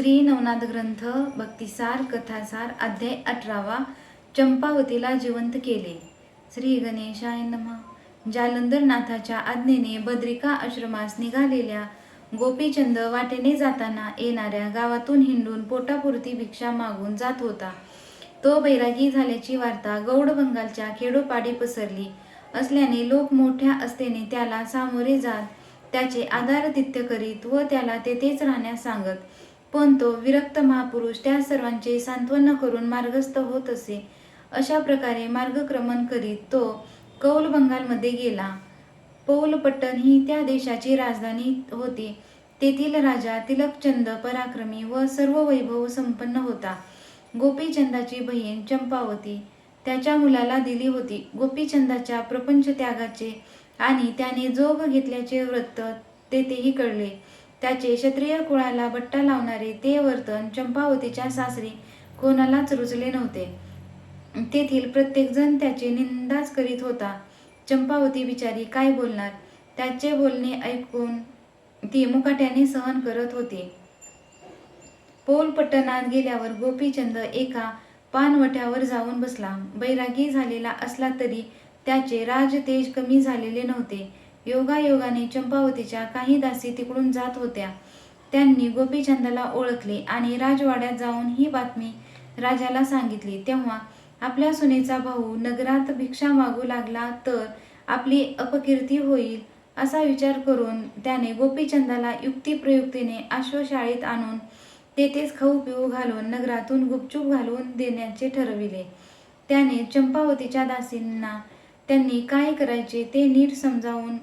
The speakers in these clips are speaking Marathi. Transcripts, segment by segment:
श्री नवनाथ ग्रंथ भक्तिसार कथासार अध्याय 18 चंपावतीला जिवंत केले. श्री गणेशाय नमः. जालंधरनाथाच्या आज्ञेने बद्रिका आश्रमास निघालेल्या गोपीचंद वाटेने जाताना येणाऱ्या गावातून हिंडून पोटापुरती भिक्षा मागून जात होता. तो बैरागी झाल्याची वार्ता गौड बंगालच्या खेडोपाडी पसरली असल्याने लोक मोठ्या आस्थेने त्याला सामोरे जात त्याचे आदरातिथ्य करीत व त्याला तेथेच राहण्यास सांगत. पण तो विरक्त महापुरुष त्या सर्वांचे सांत्वन करून मार्गस्थ होत असे. अशा प्रकारे मार्गक्रमण करीत तो कौल बंगालमध्ये गेला. पौलपट्टण ही त्या देशाची राजधानी होती. तेथील राजा तिलकचंद पराक्रमी व सर्व वैभव संपन्न होता. गोपीचंदाची बहीण चंपावती त्याच्या मुलाला दिली होती. गोपीचंदाच्या प्रपंच त्यागाचे आणि त्याने जोग घेतल्याचे वृत्त तेथेही कळले. त्याचे क्षत्रिय कुळाला बट्टा लावणारे ते वर्तन चंपावतीच्या सासरी कोणालाच रुचले नव्हते. तेथील प्रत्येकजण त्याची निंदाच करीत होता. चंपावती बिचारी काय बोलणार. त्याचे बोलणे ऐकून ती मुकाट्याने सहन करत होती. पौलपट्टणात गेल्यावर गोपीचंद एका पानवट्यावर जाऊन बसला. बैरागी झालेला असला तरी त्याचे राजतेज कमी झालेले नव्हते. योगायोगाने चंपावतीच्या काही दासी तिकडून जात होत्या. त्यांनी गोपीचंदाला ओळखले आणि राजवाड्यात जाऊन ही बातमी राजाला सांगितली. तेव्हा आपल्या सुनेचा भाऊ नगरात भिक्षा मागू लागला तर आपली अपकीर्ती होईल असा विचार करून त्याने गोपीचंदाला युक्तिप्रयुक्तीने अश्वशाळेत आणून तेथेच खाऊ पिऊ घालून नगरातून गुपचूप घालवून देण्याचे ठरविले. त्याने चंपावतीच्या दासींना त्यांनी काय करायचे ते नीट समजावून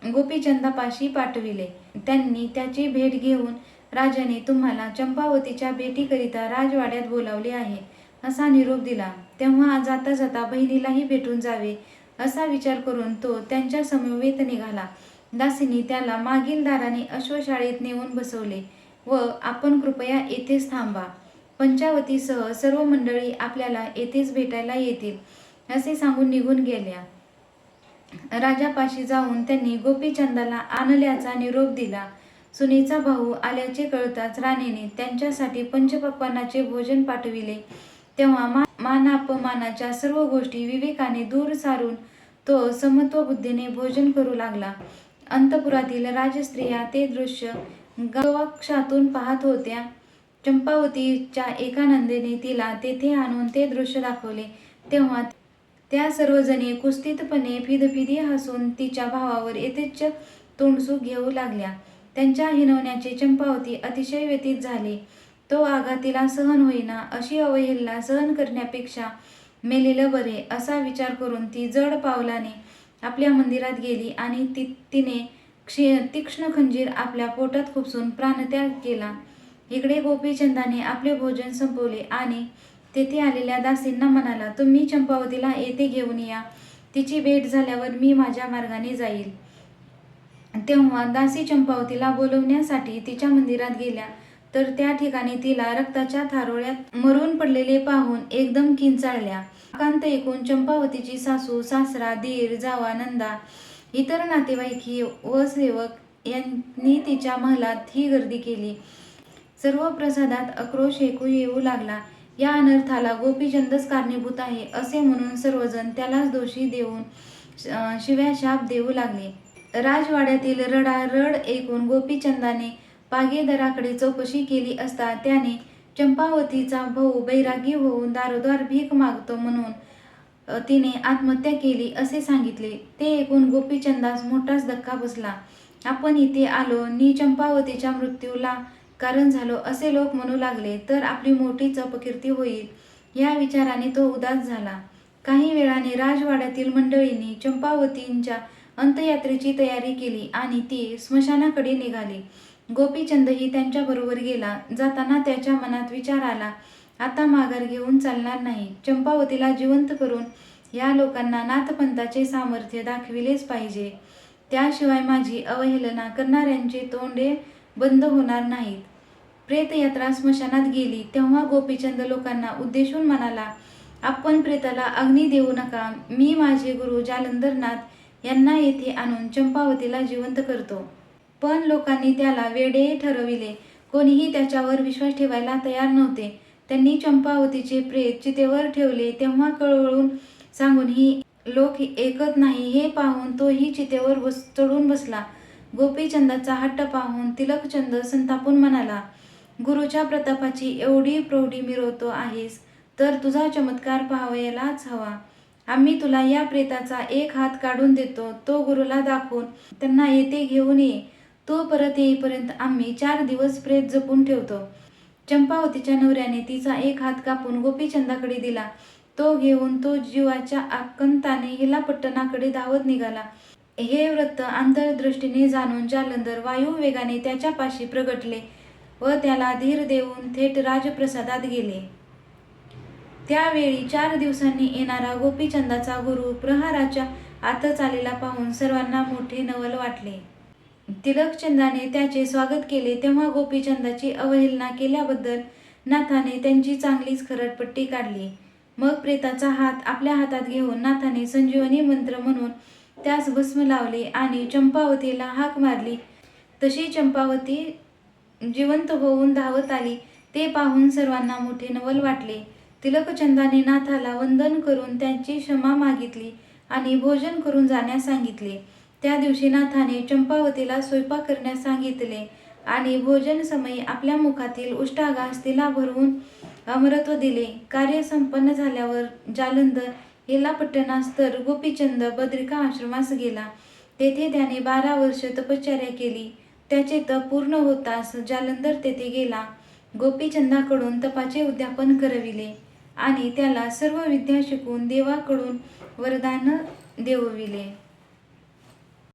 गोपीचंदापाशी पाठविले. त्यांनी त्याची भेट घेऊन राजाने तुम्हाला चंपावतीच्या भेटीकरिता राजवाड्यात बोलावले आहे असा निरोप दिला. तेव्हा जाता जाता बहिणीलाही भेटून जावे असा विचार करून तो त्यांच्या समवेत निघाला. दासींनी त्याला मागील दाराने अश्वशाळेत नेऊन बसवले व आपण कृपया येथेच थांबा. पंचावतीसह सर्व मंडळी आपल्याला येथेच भेटायला येतील असे सांगून निघून गेल्या. राजापाशी जाऊन त्यांनी गोपीचंदाला आणल्याचा निरोप दिला. सुनेचा भाऊ आल्याचे कळताच राणीने त्यांच्यासाठी पंचपक्वान्नाचे भोजन पाठविले. तेव्हा मानापमानाच्या सर्व गोष्टी विवेकाने दूर सारून तो समत्वबुद्धीने भोजन करू लागला. अंतपुरातील राजस्त्रिया ते दृश्य गवाक्षातून पाहत होत्या. चंपावतीच्या एका नंदेने तिला तेथे आणून ते दृश्य दाखवले. तेव्हा त्या सर्वजणी कुत्सितपणे फिदफिदी हसून तिच्या भावावर यथेच्छ तोंडसुख घेऊ लागल्या. त्यांच्या हिणवण्याचे चंपावती अतिशय व्यथित झाली. तो आघात तिला सहन होईना. अशी अवहेलना सहन करण्यापेक्षा मेलेलं बरे असा विचार करून ती जड पावलाने आपल्या मंदिरात गेली आणि तिने तीक्ष्ण खंजीर आपल्या पोटात खुपसून प्राणत्याग केला. इकडे गोपीचंदाने आपले भोजन संपवले आणि तेथे आलेल्या दासींना म्हणाला, तुम्ही चंपावतीला येथे घेऊन या. तिची भेट झाल्यावर मी माझ्या मार्गाने जाईल. तेव्हा दासी चंपावतीला बोलवण्यासाठी तिच्या मंदिरात गेल्या तर त्या ठिकाणी तिला रक्ताच्या थारोळ्यात मरून पडलेले पाहून एकदम किंचाळल्या. आकांत ऐकून चंपावतीची सासू सासरा दीर जावा नंदा इतर नातेवाईक व सेवक यांनी तिच्या महलात ही गर्दी केली. सर्व प्रसादात आक्रोश ऐकू येऊ लागला. या अनर्थाला गोपीचंदच कारणीभूत आहे असे म्हणून सर्वजण त्यालाच दोषी देऊन शिव्या शाप देऊ लागले. राजवाड्यातील रडारड ऐकून गोपीचंदाने पागेदराकडे चौकशी केली असता त्याने चंपावतीचा भाऊ बैरागी होऊन दारोदार भीक मागतो म्हणून तिने आत्महत्या केली असे सांगितले. ते ऐकून गोपीचंदास मोठाच धक्का बसला. आपण इथे आलो नि चंपावतीच्या मृत्यूला कारण झालो असे लोक म्हणू लागले तर आपली मोठीच अपकीर्ती होईल या विचाराने तो उदास झाला. काही वेळाने राजवाड्यातील मंडळींनी चंपावतींच्या अंत्ययात्रेची तयारी केली आणि ती स्मशानाकडे निघाली. गोपीचंदही त्यांच्याबरोबर गेला. जाताना त्याच्या मनात विचार आला, आता माघार घेऊन चालणार नाही. चंपावतीला जिवंत करून या लोकांना नाथपंथाचे सामर्थ्य दाखविलेच पाहिजे. त्याशिवाय माझी अवहेलना करणाऱ्यांचे तोंडे बंद होणार नाहीत. प्रेतयात्रा स्मशानात गेली तेव्हा गोपीचंद लोकांना उद्देशून म्हणाला, आपण प्रेताला अग्नी देऊ नका. मी माझे गुरु जालंधरनाथ यांना येथे आणून चंपावतीला जिवंत करतो. पण लोकांनी त्याला वेडे ठरविले. कोणीही त्याच्यावर विश्वास ठेवायला तयार नव्हते. त्यांनी चंपावतीचे प्रेत चितेवर ठेवले तेव्हा कळवळून सांगूनही लोक ऐकत नाही हे पाहून तोही चितेवर चढून बसला. गोपीचंदाचा हट्ट पाहून तिलकचंद संतापून म्हणाला, गुरुच्या प्रतापाची एवढी प्रौढी मिरवतो आहेस तर तुझा चमत्कार पाहावयालाच हवा. आम्ही तुला या प्रेताचा एक हात काढून देतो, तो गुरुला दाखवून त्यांना येथे घेऊन ये. तो परत येईपर्यंत आम्ही 4 दिवस प्रेत जपून ठेवतो. चंपावतीच्या नवऱ्याने तिचा एक हात कापून गोपीचंदाकडे दिला. तो घेऊन तो जीवाच्या आकंताने हिलापट्टणाकडे धावत निघाला. हे वृत्त अंतर्दृष्टीने जाणून जालंधर वायुवेगाने त्याच्यापाशी प्रगटले व त्याला धीर देऊन थेट राजप्रसादात गेले. त्यावेळी 4 दिवसांनी येणारा गोपीचंदाचा गुरु प्रहाराच्या आतच आलेला पाहून सर्वांना मोठे नवल वाटले. तिलकचंदाने त्याचे स्वागत केले तेव्हा गोपीचंदाची अवहेलना केल्याबद्दल नाथाने त्यांची चांगलीच खरडपट्टी काढली. मग प्रेताचा हात आपल्या हातात घेऊन नाथाने संजीवनी मंत्र म्हणून त्यास भस्म लावले आणि चंपावतीला हाक मारली. तशी चंपावती जिवंत होऊन धावत आली. ते पाहून सर्वांना मोठे नवल वाटले. तिलकचंदाने नाथाला वंदन करून त्यांची क्षमा मागितली आणि भोजन करून जाण्यास सांगितले. त्या दिवशी नाथाने चंपावतीला स्वयंपाक करण्यास सांगितले आणि भोजन समयी आपल्या मुखातील उष्टाघास तिला भरवून अमरत्व दिले. कार्य संपन्न झाल्यावर जालंधर हिलापट्टणास तर गोपीचंद बद्रिका आश्रमास गेला. तेथे त्याने 12 वर्ष तपश्चर्या केली. त्याचे तप पूर्ण होताच जालंधर तेथे गेला. गोपीचंदाकडून तपाचे उद्यापन करविले आणि त्याला सर्व विद्या शिकवून देवाकडून वरदान देवविले.